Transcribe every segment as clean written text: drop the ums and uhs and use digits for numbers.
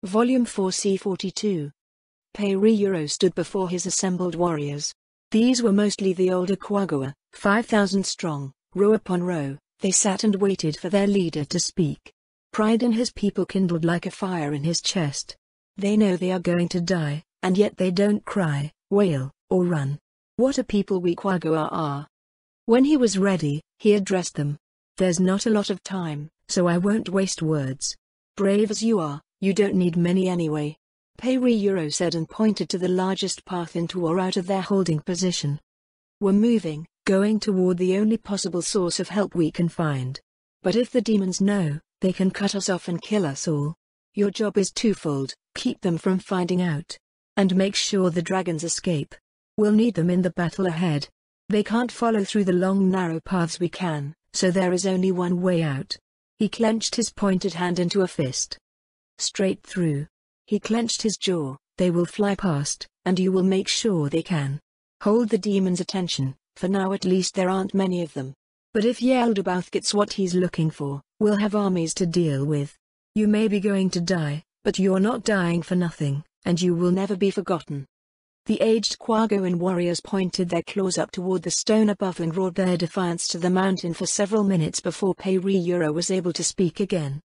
Volume 4 C42. Peiriro stood before his assembled warriors. These were mostly the older Quagga, 5,000 strong. Row upon row, they sat and waited for their leader to speak. Pride in his people kindled like a fire in his chest. They know they are going to die, and yet they don't cry, wail, or run. What a people we Quagga are. When he was ready, he addressed them. There's not a lot of time, so I won't waste words. Brave as you are, you don't need many anyway. Peiriro said and pointed to the largest path into or out of their holding position. We're moving, going toward the only possible source of help we can find. But if the demons know, they can cut us off and kill us all. Your job is twofold: keep them from finding out. And make sure the dragons escape. We'll need them in the battle ahead. They can't follow through the long narrow paths we can, so there is only one way out. He clenched his pointed hand into a fist. Straight through. He clenched his jaw. They will fly past, and you will make sure they can. Hold the demons' attention, for now at least there aren't many of them. But if Yeldabaoth gets what he's looking for, we'll have armies to deal with. You may be going to die, but you're not dying for nothing, and you will never be forgotten. The aged Quaggoan warriors pointed their claws up toward the stone above and roared their defiance to the mountain for several minutes before Peiriro was able to speak again.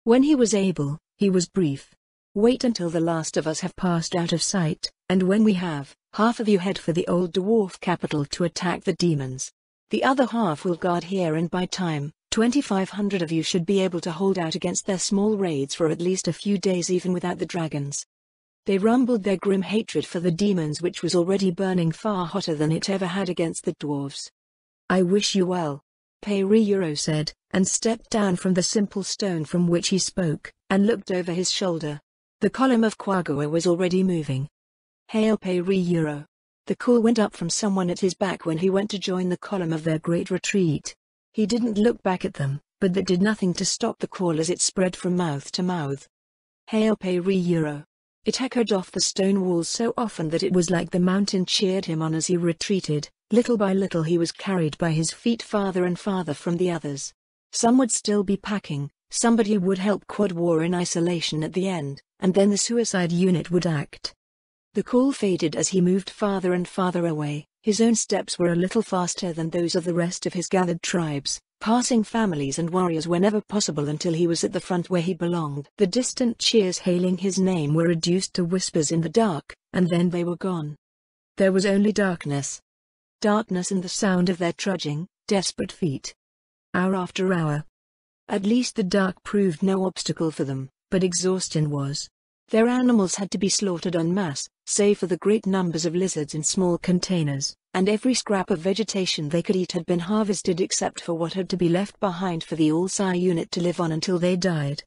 When he was able, he was brief. Wait until the last of us have passed out of sight, and when we have, half of you head for the old dwarf capital to attack the demons. The other half will guard here, and by time 2,500 of you should be able to hold out against their small raids for at least a few days even without the dragons. They rumbled their grim hatred for the demons, which was already burning far hotter than it ever had against the dwarves. I wish you well, Peiriro said, and stepped down from the simple stone from which he spoke, and looked over his shoulder. The column of Quagga was already moving. Hail Peiriro. The call went up from someone at his back when he went to join the column of their great retreat. He didn't look back at them, but that did nothing to stop the call as it spread from mouth to mouth. Hail Peiriro. It echoed off the stone walls so often that it was like the mountain cheered him on as he retreated. Little by little he was carried by his feet farther and farther from the others. Some would still be packing, somebody would help Quad War in isolation at the end, and then the suicide unit would act. The call faded as he moved farther and farther away. His own steps were a little faster than those of the rest of his gathered tribes, passing families and warriors whenever possible until he was at the front where he belonged. The distant cheers hailing his name were reduced to whispers in the dark, and then they were gone. There was only darkness. Darkness and the sound of their trudging, desperate feet. Hour after hour. At least the dark proved no obstacle for them, but exhaustion was. Their animals had to be slaughtered en masse, save for the great numbers of lizards in small containers, and every scrap of vegetation they could eat had been harvested except for what had to be left behind for the All-Sire unit to live on until they died.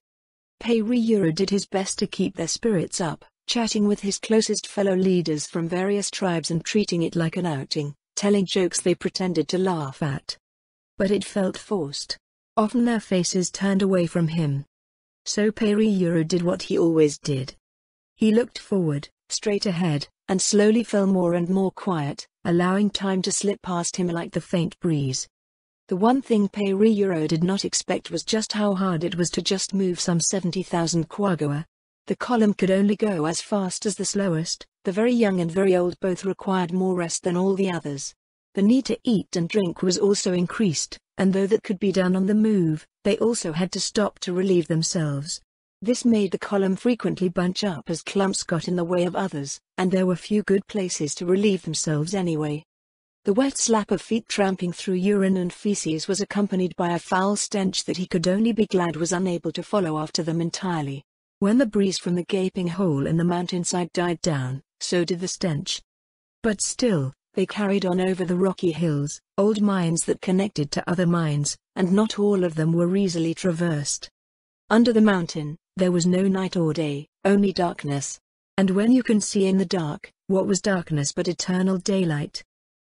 Peiriro did his best to keep their spirits up, chatting with his closest fellow leaders from various tribes and treating it like an outing, telling jokes they pretended to laugh at. But it felt forced. Often their faces turned away from him. So Peiriro did what he always did. He looked forward, straight ahead, and slowly fell more and more quiet, allowing time to slip past him like the faint breeze. The one thing Peiriro did not expect was just how hard it was to just move some 70,000 Quagga. The column could only go as fast as the slowest. The very young and very old both required more rest than all the others. The need to eat and drink was also increased, and though that could be done on the move, they also had to stop to relieve themselves. This made the column frequently bunch up as clumps got in the way of others, and there were few good places to relieve themselves anyway. The wet slap of feet tramping through urine and feces was accompanied by a foul stench that he could only be glad was unable to follow after them entirely. When the breeze from the gaping hole in the mountainside died down, so did the stench. But still, they carried on over the rocky hills, old mines that connected to other mines, and not all of them were easily traversed. Under the mountain, there was no night or day, only darkness. And when you can see in the dark, what was darkness but eternal daylight?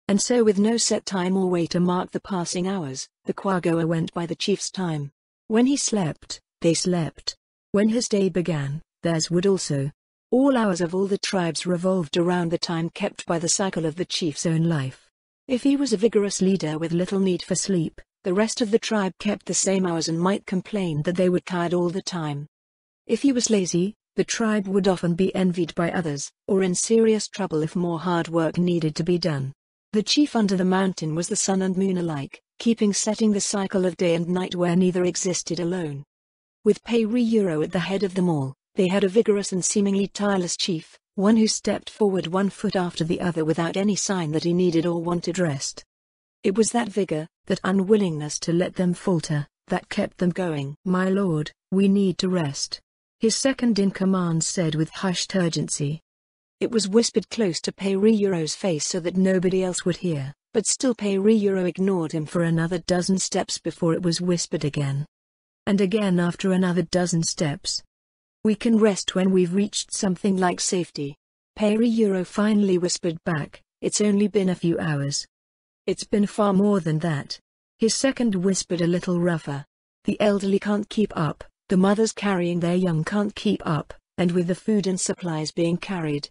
And so with no set time or way to mark the passing hours, the Quagga went by the chief's time. When he slept, they slept. When his day began, theirs would also. All hours of all the tribes revolved around the time kept by the cycle of the chief's own life. If he was a vigorous leader with little need for sleep, the rest of the tribe kept the same hours and might complain that they were tired all the time. If he was lazy, The tribe would often be envied by others, or in serious trouble if more hard work needed to be done. The chief under the mountain was the sun and moon alike, keeping setting the cycle of day and night where neither existed alone. With Pei-Ri-Euro at the head of them all, they had a vigorous and seemingly tireless chief, one who stepped forward one foot after the other without any sign that he needed or wanted rest. It was that vigor, that unwillingness to let them falter, that kept them going. "My lord, we need to rest," his second-in-command said with hushed urgency. It was whispered close to Pei-Ri-Euro's face so that nobody else would hear, but still Pei-Ri-Euro ignored him for another dozen steps before it was whispered again. And again after another dozen steps. "We can rest when we've reached something like safety," Pei-Ri-Euro finally whispered back. "It's only been a few hours." "It's been far more than that," his second whispered a little rougher. "The elderly can't keep up. The mothers carrying their young can't keep up, and with the food and supplies being carried."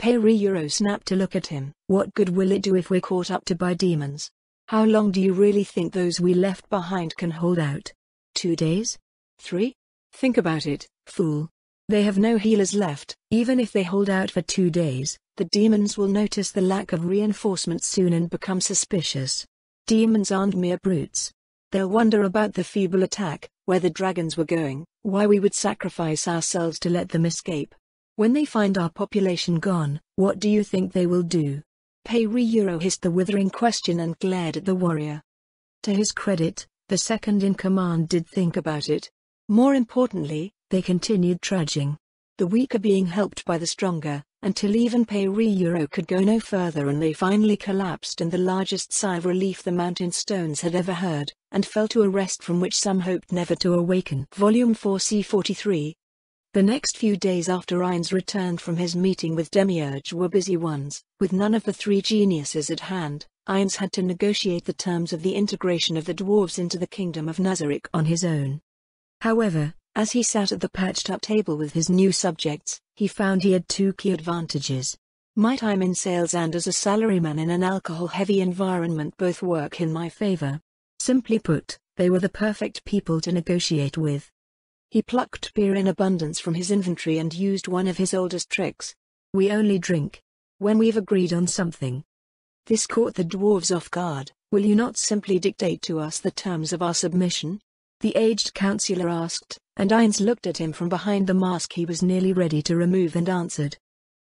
Pei-Ri-Euro snapped to look at him. "What good will it do if we're caught up to by demons? How long do you really think those we left behind can hold out? 2 days? 3? Think about it, fool. They have no healers left. Even if they hold out for 2 days, the demons will notice the lack of reinforcements soon and become suspicious. Demons aren't mere brutes. They'll wonder about the feeble attack, where the dragons were going, why we would sacrifice ourselves to let them escape. When they find our population gone, what do you think they will do?" Pei-Ri-Euro hissed the withering question and glared at the warrior. To his credit, the second-in-command did think about it. More importantly, they continued trudging. The weaker being helped by the stronger, until even Pei-Ri-Euro could go no further and they finally collapsed in the largest sigh of relief the mountain stones had ever heard, and fell to a rest from which some hoped never to awaken. Volume 4 C43. The next few days after Ainz returned from his meeting with Demiurge were busy ones. With none of the three geniuses at hand, Ainz had to negotiate the terms of the integration of the dwarves into the kingdom of Nazarick on his own. However, as he sat at the patched-up table with his new subjects, he found he had 2 key advantages. My time in sales and as a salaryman in an alcohol-heavy environment both work in my favor. Simply put, they were the perfect people to negotiate with. He plucked beer in abundance from his inventory and used one of his oldest tricks. "We only drink when we've agreed on something." This caught the dwarves off guard. "Will you not simply dictate to us the terms of our submission?" the aged counselor asked, and Ainz looked at him from behind the mask he was nearly ready to remove and answered.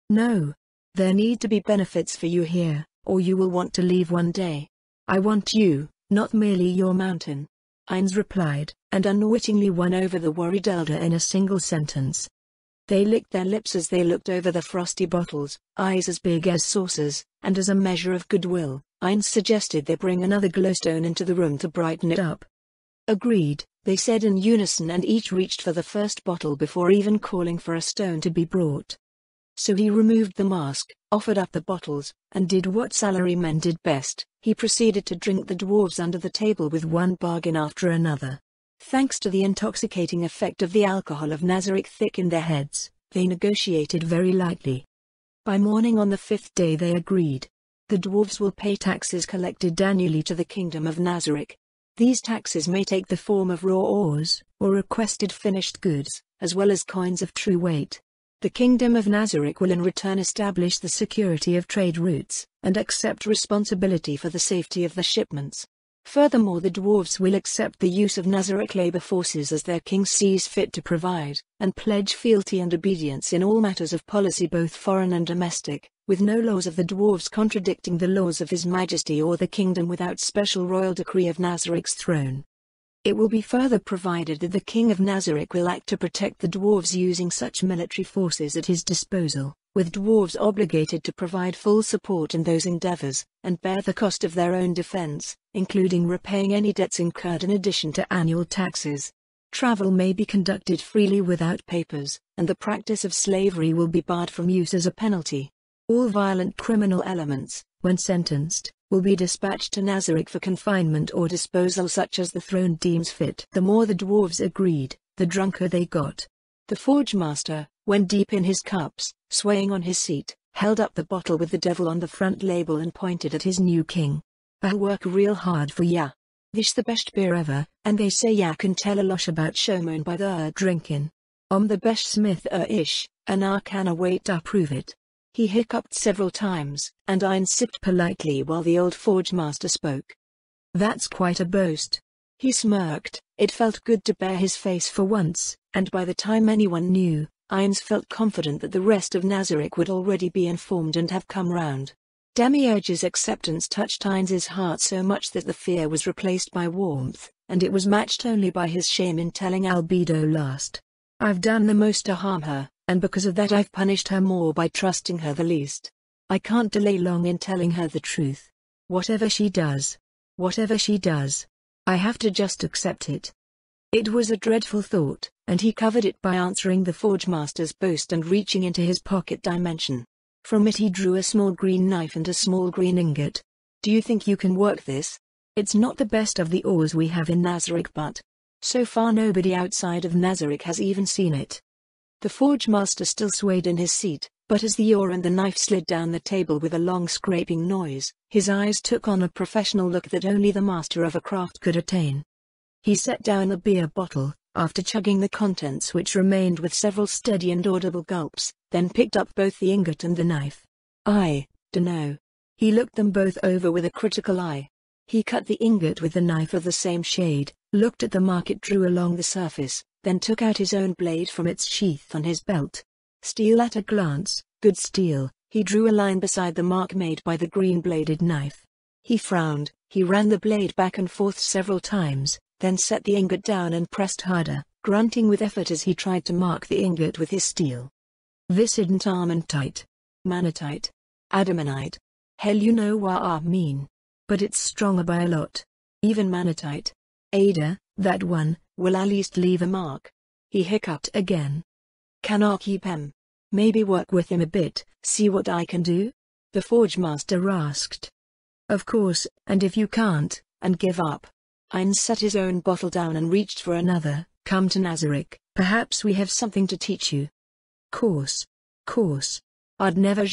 "No. There need to be benefits for you here, or you will want to leave one day. I want you, not merely your mountain," Ainz replied, and unwittingly won over the worried elder in a single sentence. They licked their lips as they looked over the frosty bottles, eyes as big as saucers, and as a measure of goodwill, Ainz suggested they bring another glowstone into the room to brighten it up. "Agreed," they said in unison, and each reached for the first bottle before even calling for a stone to be brought. So he removed the mask, offered up the bottles, and did what salarymen did best. He proceeded to drink the dwarves under the table with one bargain after another. Thanks to the intoxicating effect of the alcohol of Nazarick thick in their heads, they negotiated very lightly. By morning on the 5th day they agreed. The dwarves will pay taxes collected annually to the kingdom of Nazarick. These taxes may take the form of raw ores, or requested finished goods, as well as coins of true weight. The kingdom of Nazarick will in return establish the security of trade routes, and accept responsibility for the safety of the shipments. Furthermore, the dwarves will accept the use of Nazarick labor forces as their king sees fit to provide, and pledge fealty and obedience in all matters of policy both foreign and domestic, with no laws of the dwarves contradicting the laws of His Majesty or the kingdom without special royal decree of Nazarick's throne. It will be further provided that the king of Nazarick will act to protect the dwarves using such military forces at his disposal, with dwarves obligated to provide full support in those endeavors, and bear the cost of their own defense, including repaying any debts incurred in addition to annual taxes. Travel may be conducted freely without papers, and the practice of slavery will be barred from use as a penalty. All violent criminal elements, when sentenced, will be dispatched to Nazarick for confinement or disposal such as the throne deems fit. The more the dwarves agreed, the drunker they got. The forge master, when deep in his cups, swaying on his seat, held up the bottle with the devil on the front label and pointed at his new king. "I'll work real hard for ya. This the best beer ever, and they say ya can tell a lot about showman by the drinkin'. The best smith ish, an arcana wait to prove it. He hiccuped several times, and Ein sipped politely while the old forge master spoke. That's quite a boast. He smirked. It felt good to bear his face for once, and by the time anyone knew, Eins felt confident that the rest of Nazarick would already be informed and have come round. Demiurge's acceptance touched Eins's heart so much that the fear was replaced by warmth, and it was matched only by his shame in telling Albedo last. I've done the most to harm her, and because of that I've punished her more by trusting her the least. I can't delay long in telling her the truth. Whatever she does, I have to just accept it. It was a dreadful thought, and he covered it by answering the forge master's boast and reaching into his pocket dimension. From it he drew a small green knife and a small green ingot. Do you think you can work this? It's not the best of the ores we have in Nazarick, but so far nobody outside of Nazarick has even seen it. The forge master still swayed in his seat, but as the ore and the knife slid down the table with a long scraping noise, his eyes took on a professional look that only the master of a craft could attain. He set down the beer bottle, after chugging the contents which remained with several steady and audible gulps, then picked up both the ingot and the knife. I dunno. He looked them both over with a critical eye. He cut the ingot with the knife of the same shade, looked at the mark it drew along the surface, then took out his own blade from its sheath on his belt. Steel at a glance, good steel. He drew a line beside the mark made by the green-bladed knife. He frowned, he ran the blade back and forth several times, then set the ingot down and pressed harder, grunting with effort as he tried to mark the ingot with his steel. This isn't armantite. Manatite. Adamanite. Hell, you know what I mean. But it's stronger by a lot. Even manatite. Ada, that one, will at least leave a mark. He hiccuped again. Can I keep him? Maybe work with him a bit, see what I can do? The forge master asked. Of course, and if you can't, and give up. Ein set his own bottle down and reached for another. Come to Nazarick, perhaps we have something to teach you. Course. I'd never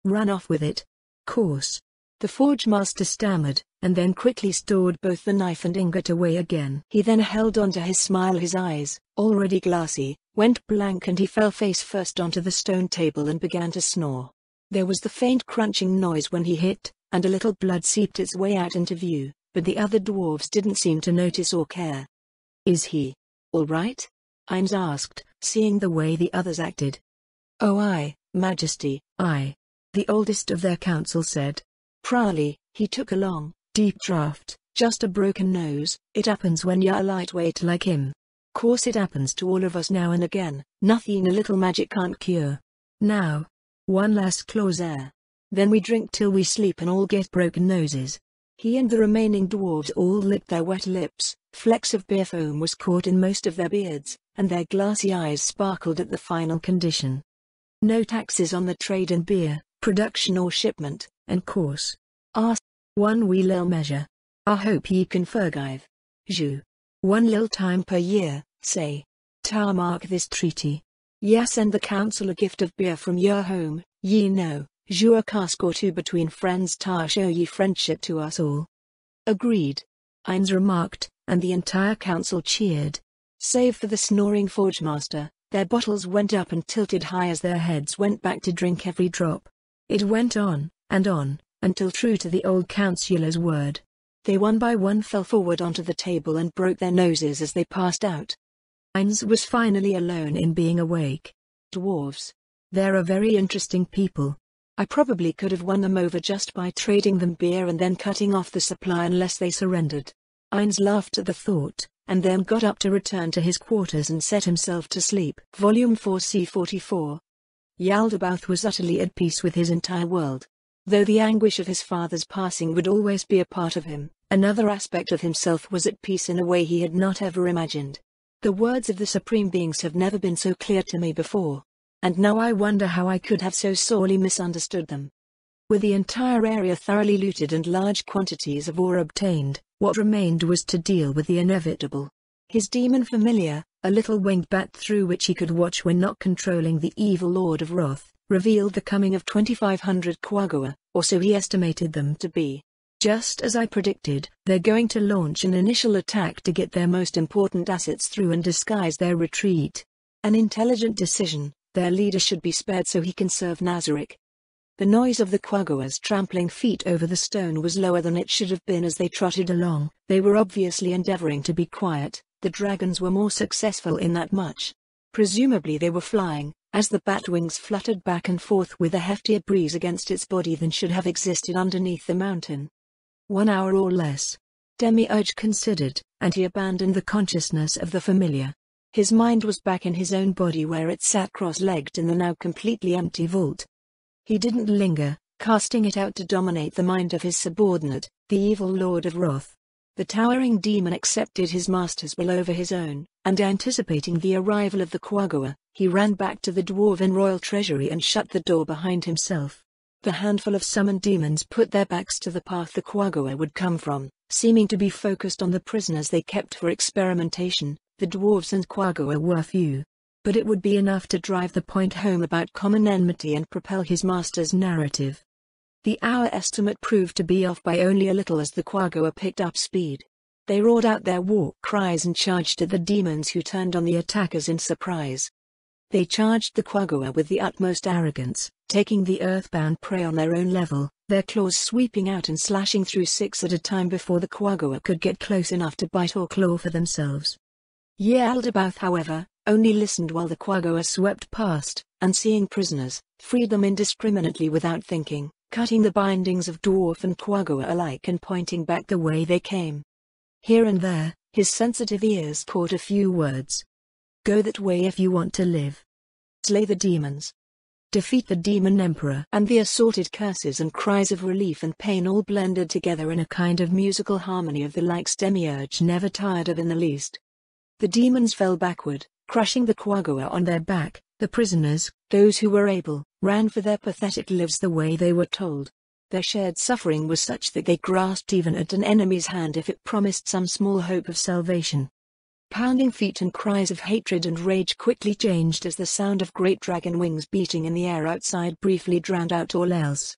run off with it. Course. The forge master stammered, and then quickly stored both the knife and ingot away again. He then held on to his smile. His eyes, already glassy, went blank and he fell face first onto the stone table and began to snore. There was the faint crunching noise when he hit, and a little blood seeped its way out into view, but the other dwarves didn't seem to notice or care. Is he all right? Eins asked, seeing the way the others acted. Oh, aye, Majesty, aye. The oldest of their council said. Proudly, he took a long, deep draught. Just a broken nose. It happens when you're a lightweight like him. Course it happens to all of us now and again. Nothing a little magic can't cure. Now, one last close air. Then we drink till we sleep and all get broken noses. He and the remaining dwarves all licked their wet lips. Flecks of beer foam was caught in most of their beards, and their glassy eyes sparkled at the final condition. No taxes on the trade in beer, production or shipment, and course. One wee lil measure. I hope ye can forgive. One lil time per year, say. Ta mark this treaty. Yes, send the council a gift of beer from your home, ye know. A cask or two between friends ta show ye friendship to us all. Agreed. Eins remarked, and the entire council cheered. Save for the snoring forge master, their bottles went up and tilted high as their heads went back to drink every drop. It went on, until true to the old councillor's word, they one by one fell forward onto the table and broke their noses as they passed out. Eins was finally alone in being awake. Dwarves. They're a very interesting people. I probably could have won them over just by trading them beer and then cutting off the supply unless they surrendered. Eins laughed at the thought, and then got up to return to his quarters and set himself to sleep. Volume 4 C44. Yaldabaoth was utterly at peace with his entire world. Though the anguish of his father's passing would always be a part of him, another aspect of himself was at peace in a way he had not ever imagined. The words of the Supreme Beings have never been so clear to me before. And now I wonder how I could have so sorely misunderstood them. With the entire area thoroughly looted and large quantities of ore obtained, what remained was to deal with the inevitable. His demon familiar, a little winged bat through which he could watch when not controlling the evil Lord of Wrath, revealed the coming of 2,500 Quagua, or so he estimated them to be. Just as I predicted, they're going to launch an initial attack to get their most important assets through and disguise their retreat. An intelligent decision. Their leader should be spared so he can serve Nazarick. The noise of the Quaggoas trampling feet over the stone was lower than it should have been as they trotted along. They were obviously endeavoring to be quiet. The dragons were more successful in that much. Presumably they were flying, as the bat wings fluttered back and forth with a heftier breeze against its body than should have existed underneath the mountain. 1 hour or less. Demiurge considered, and he abandoned the consciousness of the familiar. His mind was back in his own body where it sat cross-legged in the now completely empty vault. He didn't linger, casting it out to dominate the mind of his subordinate, the evil Lord of Wrath. The towering demon accepted his master's will over his own, and anticipating the arrival of the Quaggoa, he ran back to the dwarven royal treasury and shut the door behind himself. The handful of summoned demons put their backs to the path the Quaggoa would come from, seeming to be focused on the prisoners they kept for experimentation. The dwarves and Quaggoa were few, but it would be enough to drive the point home about common enmity and propel his master's narrative. The hour estimate proved to be off by only a little as the Quaggoa picked up speed. They roared out their war cries and charged at the demons who turned on the attackers in surprise. They charged the Quaggoa with the utmost arrogance, taking the earthbound prey on their own level, their claws sweeping out and slashing through 6 at a time before the Quaggoa could get close enough to bite or claw for themselves. Yaldabaoth, however, only listened while the Quaggoa swept past, and seeing prisoners, freed them indiscriminately without thinking, cutting the bindings of dwarf and Quaggoa alike and pointing back the way they came. Here and there, his sensitive ears caught a few words. Go that way if you want to live. Slay the demons. Defeat the demon emperor. And the assorted curses and cries of relief and pain all blended together in a kind of musical harmony of the likes Demiurge never tired of in the least. The demons fell backward, crushing the Quaggoa on their back. The prisoners, those who were able, ran for their pathetic lives the way they were told. Their shared suffering was such that they grasped even at an enemy's hand if it promised some small hope of salvation. Pounding feet and cries of hatred and rage quickly changed as the sound of great dragon wings beating in the air outside briefly drowned out all else.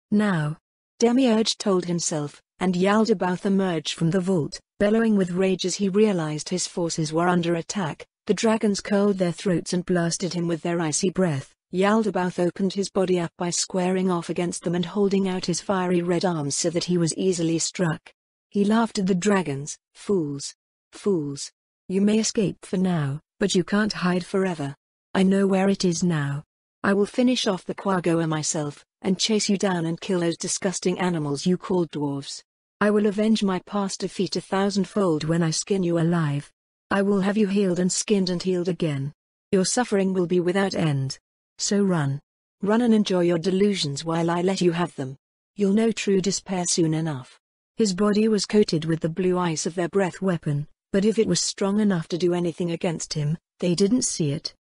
Now, Demiurge told himself, and Yaldabaoth emerged from the vault, bellowing with rage as he realized his forces were under attack. The dragons curled their throats and blasted him with their icy breath. Yaldabaoth opened his body up by squaring off against them and holding out his fiery red arms so that he was easily struck. He laughed at the dragons. Fools. Fools. You may escape for now, but you can't hide forever. I know where it is now. I will finish off the Quaggoa myself, and chase you down and kill those disgusting animals you called dwarves. I will avenge my past defeat 1,000-fold when I skin you alive. I will have you healed and skinned and healed again. Your suffering will be without end. So run. Run and enjoy your delusions while I let you have them. You'll know true despair soon enough. His body was coated with the blue ice of their breath weapon, but if it was strong enough to do anything against him, they didn't see it.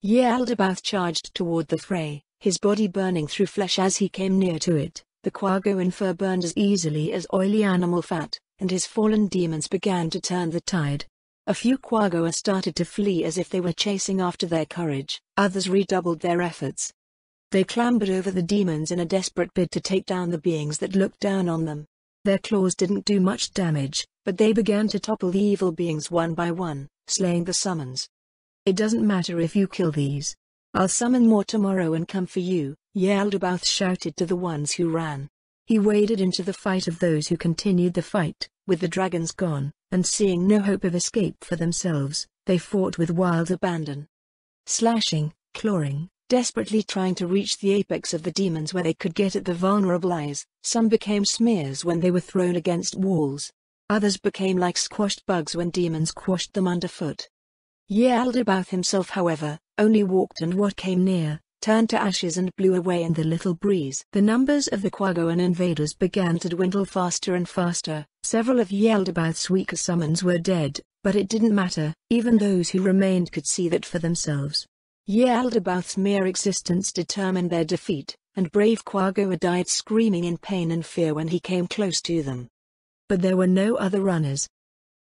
Yaldabaoth charged toward the fray, his body burning through flesh as he came near to it. The Quaggoan fur burned as easily as oily animal fat, and his fallen demons began to turn the tide. A few Quaggoa started to flee as if they were chasing after their courage, others redoubled their efforts. They clambered over the demons in a desperate bid to take down the beings that looked down on them. Their claws didn't do much damage, but they began to topple the evil beings one by one, slaying the summons. It doesn't matter if you kill these. I'll summon more tomorrow and come for you, Yaldabaoth shouted to the ones who ran. He waded into the fight of those who continued the fight. With the dragons gone, and seeing no hope of escape for themselves, they fought with wild abandon. Slashing, clawing, desperately trying to reach the apex of the demons where they could get at the vulnerable eyes, some became smears when they were thrown against walls. Others became like squashed bugs when demons quashed them underfoot. Yaldabaoth himself, however, only walked and what came near, turned to ashes and blew away in the little breeze. The numbers of the Quaggoan invaders began to dwindle faster and faster. Several of Yaldabaoth's weaker summons were dead, but it didn't matter, even those who remained could see that for themselves. Yaldabaoth's mere existence determined their defeat, and brave Quaggoa died screaming in pain and fear when he came close to them. But there were no other runners.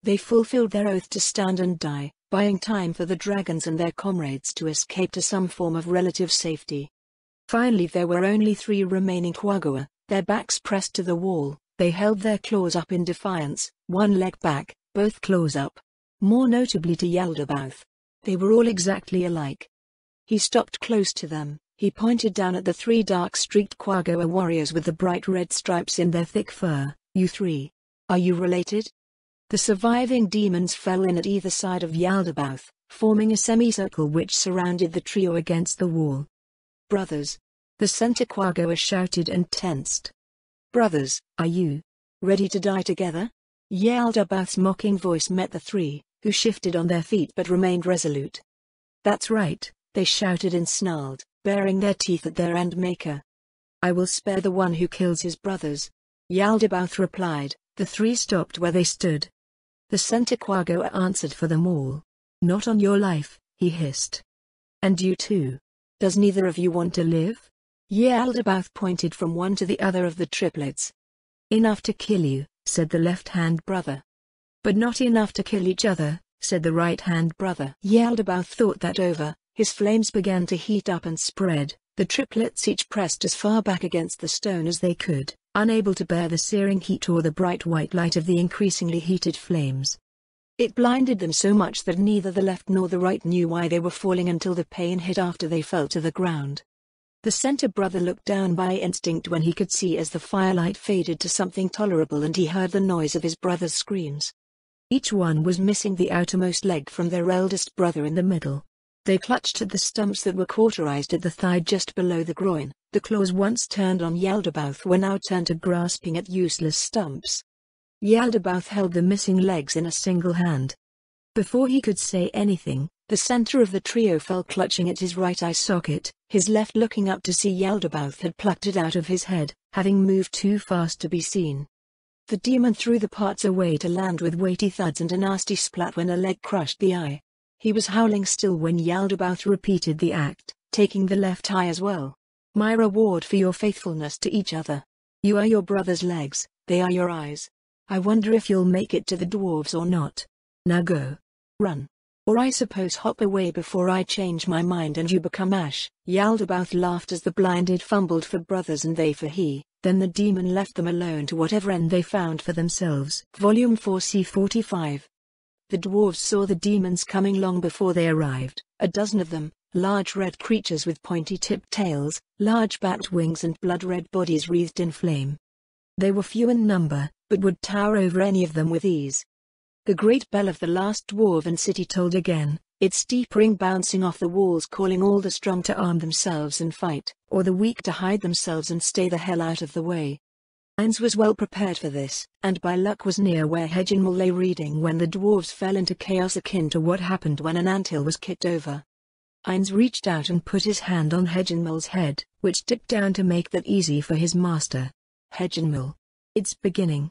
They fulfilled their oath to stand and die, buying time for the dragons and their comrades to escape to some form of relative safety. Finally there were only 3 remaining Quaggoa, their backs pressed to the wall. They held their claws up in defiance, one leg back, both claws up. More notably to Yaldabaoth. They were all exactly alike. He stopped close to them. He pointed down at the 3 dark-streaked Quagga warriors with the bright red stripes in their thick fur. You 3. Are you related? The surviving demons fell in at either side of Yaldabaoth, forming a semicircle which surrounded the trio against the wall. Brothers. The center Quagga shouted and tensed. Brothers, are you ready to die together? Yaldabaoth's mocking voice met the 3, who shifted on their feet but remained resolute. That's right, they shouted and snarled, baring their teeth at their endmaker. I will spare the one who kills his brothers. Yaldabaoth replied. The 3 stopped where they stood. The center Quagga answered for them all. Not on your life, he hissed. And you too. Does neither of you want to live? Yaldabaoth pointed from one to the other of the triplets. Enough to kill you, said the left-hand brother. But not enough to kill each other, said the right-hand brother. Yaldabaoth thought that over. His flames began to heat up and spread. The triplets each pressed as far back against the stone as they could, unable to bear the searing heat or the bright white light of the increasingly heated flames. It blinded them so much that neither the left nor the right knew why they were falling until the pain hit after they fell to the ground. The center brother looked down by instinct when he could see as the firelight faded to something tolerable and he heard the noise of his brother's screams. Each one was missing the outermost leg from their eldest brother in the middle. They clutched at the stumps that were cauterized at the thigh just below the groin. The claws once turned on Yaldabaoth were now turned to grasping at useless stumps. Yaldabaoth held the missing legs in a single hand. Before he could say anything, the center of the trio fell clutching at his right eye socket, his left looking up to see Yaldabaoth had plucked it out of his head, having moved too fast to be seen. The demon threw the parts away to land with weighty thuds and a nasty splat when a leg crushed the eye. He was howling still when Yaldabaoth repeated the act, taking the left eye as well. My reward for your faithfulness to each other. You are your brother's legs, they are your eyes. I wonder if you'll make it to the dwarves or not. Now go. Run. Or I suppose hop away before I change my mind and you become ash. Yaldabaoth laughed as the blinded fumbled for brothers and they for he, then the demon left them alone to whatever end they found for themselves. Volume 4 C45. The dwarves saw the demons coming long before they arrived, a dozen of them, large red creatures with pointy-tipped tails, large bat wings and blood-red bodies wreathed in flame. They were few in number, but would tower over any of them with ease. The great bell of the last dwarven city tolled again, its deep ring bouncing off the walls calling all the strong to arm themselves and fight, or the weak to hide themselves and stay the hell out of the way. Ainz was well prepared for this, and by luck was near where Heginmal lay reading when the dwarves fell into chaos akin to what happened when an anthill was kicked over. Ainz reached out and put his hand on Heginmal's head, which dipped down to make that easy for his master. Heginmal. It's beginning.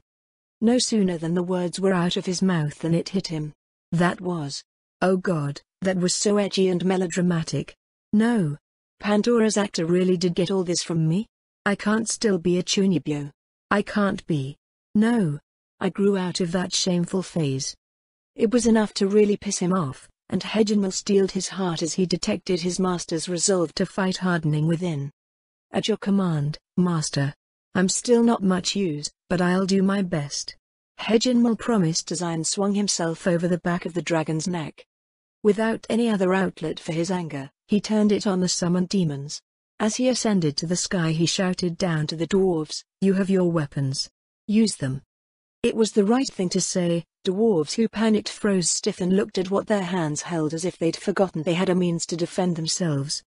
No sooner than the words were out of his mouth than it hit him. That was. Oh God, that was so edgy and melodramatic. No. Pandora's actor really did get all this from me? I can't still be a Chunibyo. I can't be. No. I grew out of that shameful phase. It was enough to really piss him off, and Heginmal steeled his heart as he detected his master's resolve to fight hardening within. At your command, master. I'm still not much use, but I'll do my best. Heginmal promised as Ainz swung himself over the back of the dragon's neck. Without any other outlet for his anger, he turned it on the summoned demons. As he ascended to the sky he shouted down to the dwarves, you have your weapons. Use them. It was the right thing to say. Dwarves who panicked froze stiff and looked at what their hands held as if they'd forgotten they had a means to defend themselves.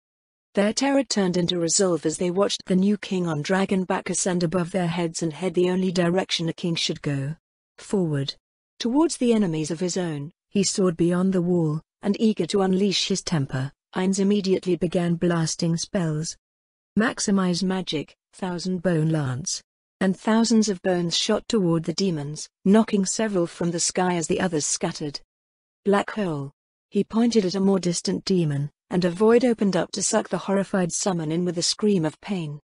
Their terror turned into resolve as they watched the new king on Dragonback ascend above their heads and head the only direction a king should go. Forward. Towards the enemies of his own, he soared beyond the wall, and eager to unleash his temper, Ainz immediately began blasting spells. Maximize magic, Thousand Bone Lance. And thousands of bones shot toward the demons, knocking several from the sky as the others scattered. Black hole. He pointed at a more distant demon, and a void opened up to suck the horrified summon in with a scream of pain.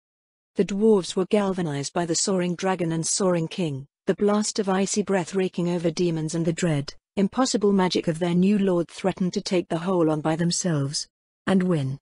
The dwarves were galvanized by the soaring dragon and soaring king, the blast of icy breath raking over demons and the dread, impossible magic of their new lord threatened to take the whole on by themselves. And win.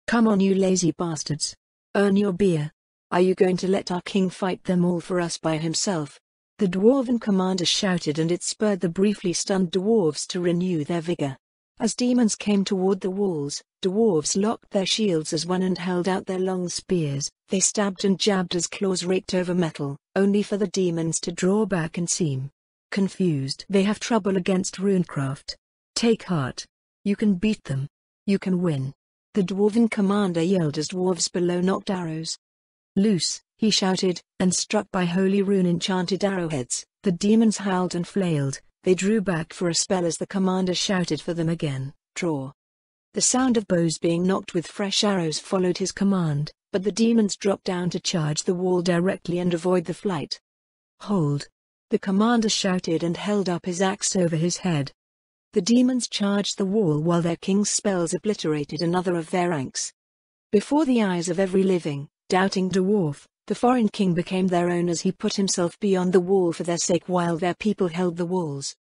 Come on you lazy bastards. Earn your beer. Are you going to let our king fight them all for us by himself? The dwarven commander shouted and it spurred the briefly stunned dwarves to renew their vigor. As demons came toward the walls, dwarves locked their shields as one and held out their long spears. They stabbed and jabbed as claws raked over metal, only for the demons to draw back and seem confused. They have trouble against runecraft. Take heart. You can beat them. You can win. The dwarven commander yelled as dwarves below knocked arrows. Loose, he shouted, and struck by holy rune-enchanted arrowheads. The demons howled and flailed. They drew back for a spell as the commander shouted for them again, draw. The sound of bows being knocked with fresh arrows followed his command, but the demons dropped down to charge the wall directly and avoid the flight. Hold. The commander shouted and held up his axe over his head. The demons charged the wall while their king's spells obliterated another of their ranks. Before the eyes of every living, doubting dwarf, the foreign king became their own as he put himself beyond the wall for their sake while their people held the walls.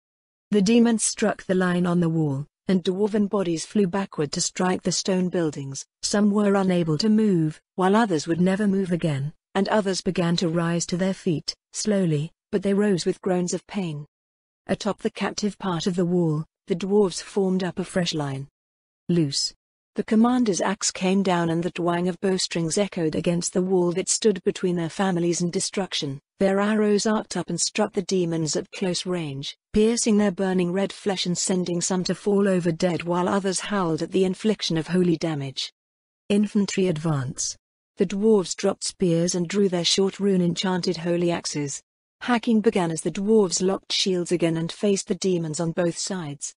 The demons struck the line on the wall, and dwarven bodies flew backward to strike the stone buildings. Some were unable to move, while others would never move again, and others began to rise to their feet, slowly, but they rose with groans of pain. Atop the captive part of the wall, the dwarves formed up a fresh line. Loose. The commander's axe came down and the twang of bowstrings echoed against the wall that stood between their families and destruction. Their arrows arced up and struck the demons at close range, piercing their burning red flesh and sending some to fall over dead while others howled at the infliction of holy damage. Infantry advance. The dwarves dropped spears and drew their short rune-enchanted holy axes. Hacking began as the dwarves locked shields again and faced the demons on both sides.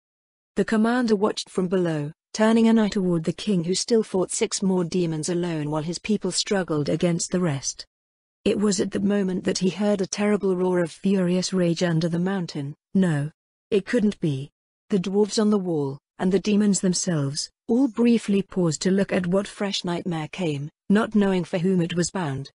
The commander watched from below, turning an eye toward the king who still fought 6 more demons alone while his people struggled against the rest. It was at that moment that he heard a terrible roar of furious rage under the mountain. No. It couldn't be. The dwarves on the wall, and the demons themselves, all briefly paused to look at what fresh nightmare came, not knowing for whom it was bound.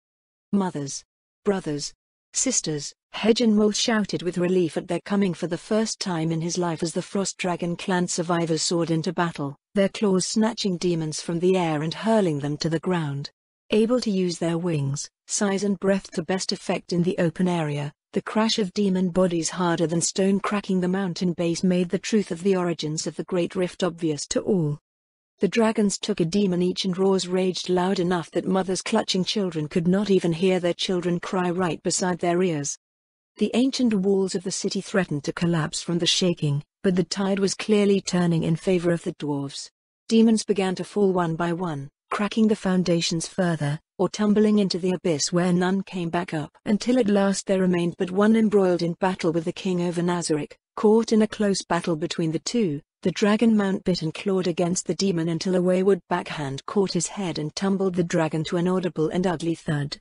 Mothers. Brothers. Sisters, Hedgenmole shouted with relief at their coming for the first time in his life as the Frost Dragon clan survivors soared into battle, their claws snatching demons from the air and hurling them to the ground. Able to use their wings, size and breadth to best effect in the open area, the crash of demon bodies harder than stone cracking the mountain base made the truth of the origins of the Great Rift obvious to all. The dragons took a demon each and roars raged loud enough that mothers clutching children could not even hear their children cry right beside their ears. The ancient walls of the city threatened to collapse from the shaking, but the tide was clearly turning in favor of the dwarves. Demons began to fall one by one, cracking the foundations further, or tumbling into the abyss where none came back up. Until at last there remained but one embroiled in battle with the king over Nazarick, caught in a close battle between the two. The dragon mount bit and clawed against the demon until a wayward backhand caught his head and tumbled the dragon to an audible and ugly thud.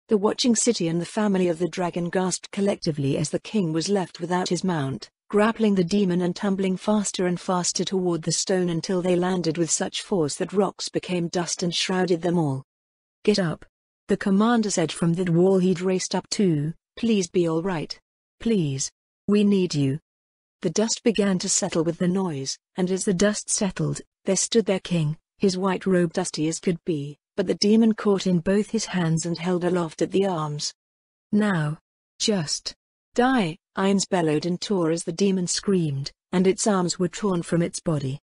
The watching city and the family of the dragon gasped collectively as the king was left without his mount, grappling the demon and tumbling faster and faster toward the stone until they landed with such force that rocks became dust and shrouded them all. "Get up," the commander said from the wall he'd raced up to. "Please be all right. Please. We need you." The dust began to settle with the noise, and as the dust settled, there stood their king, his white robe dusty as could be, but the demon caught in both his hands and held aloft at the arms. "Now. Just. Die," Irons bellowed and tore as the demon screamed, and its arms were torn from its body.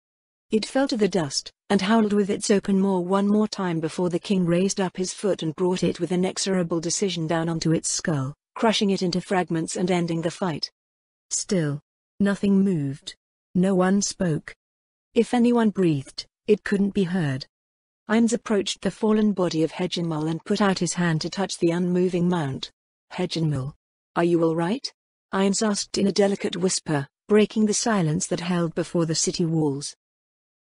It fell to the dust, and howled with its open maw one more time before the king raised up his foot and brought it with inexorable decision down onto its skull, crushing it into fragments and ending the fight. Still. Nothing moved. No one spoke. If anyone breathed, it couldn't be heard. Irons approached the fallen body of Hedgenmole and put out his hand to touch the unmoving mount. "Hedgenmole, are you all right?" Irons asked in a delicate whisper, breaking the silence that held before the city walls.